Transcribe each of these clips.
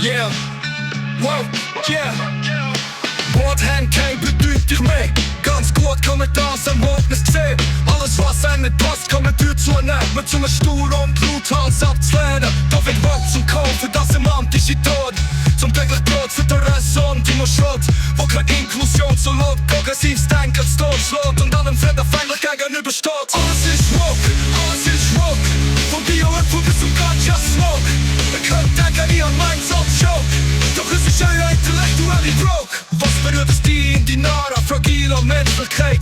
Yeah, wow, yeah. Wort haben kein Bedeutung mehr. Ganz gut kann man das am Wagnis sehen. Alles was einem nicht passt, kann man dir zunehmen. Mit so einem Stuhl und Bluthals abzulehnen. Da wird Wachstum kaufen, das semantische Tod. Zum täglichen Brot für die Raison, die nur Schrott. Wo keine Inklusion so laut, progressives Denken als totschlägt und allem fremdenfeindlich gegenübersteht. Alles ist Rock, alles ist Rock. Von Bio-Apfel bis zum Ganja-Smoke. Ihr könnt denken, ihr meint Joke. Doch es ist euer intellektuelle Broke. Was berührt es die in die nahe, fragile Menschlichkeit?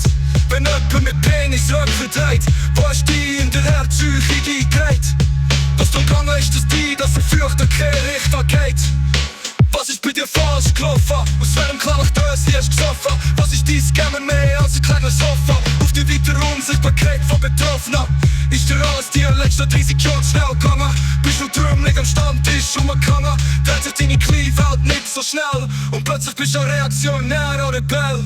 Wenn jemand mit Penis Röpfel dreht, wo ist die in der Herzpsyche geht? Was dann kann ist es die, dass er fürchtet, kein Richter geht. Was ist bei dir falsch gelaufen? Aus welchem Klaverdöschen hast du gesoffen? Was ist dein Scammer mehr als ein kleines Sofa? Auf die weitere Unsichtbarkeit von Betroffenen. Ist dir alles die letzten 30 Jahre schnell gegangen? Bist du trümmelig am Stammtisch umgegangen? Dreht sich deine Kleinwelt nicht so schnell und plötzlich bist du ein Reaktionär oder Rebell.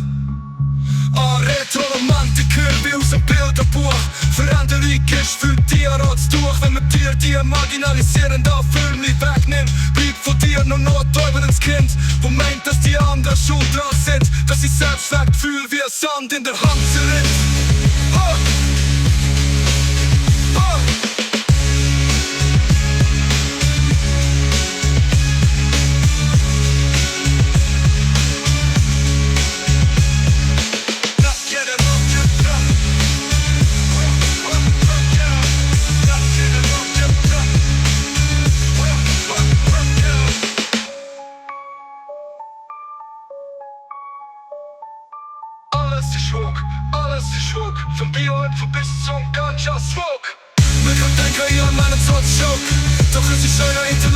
Ein Retro-Romantiker wie aus einem Bilderbuch. Veränderung ist für dich ein Ratstuch. Wenn man dir die marginalisierenden Filme wegnimmt, bleibt von dir nur noch ein täubendes Kind, wo meint, dass die anderen schuld dran sind, dass sie Selbstwertgefühl wie ein Sand in der Hand zerrinnt. Oh. Oh. Alles ist Rock, von Bio-Apfel bis zum Ganja-Smoke. Man kann denken, ihr meint es als Joke, doch es ist euer Intellekt.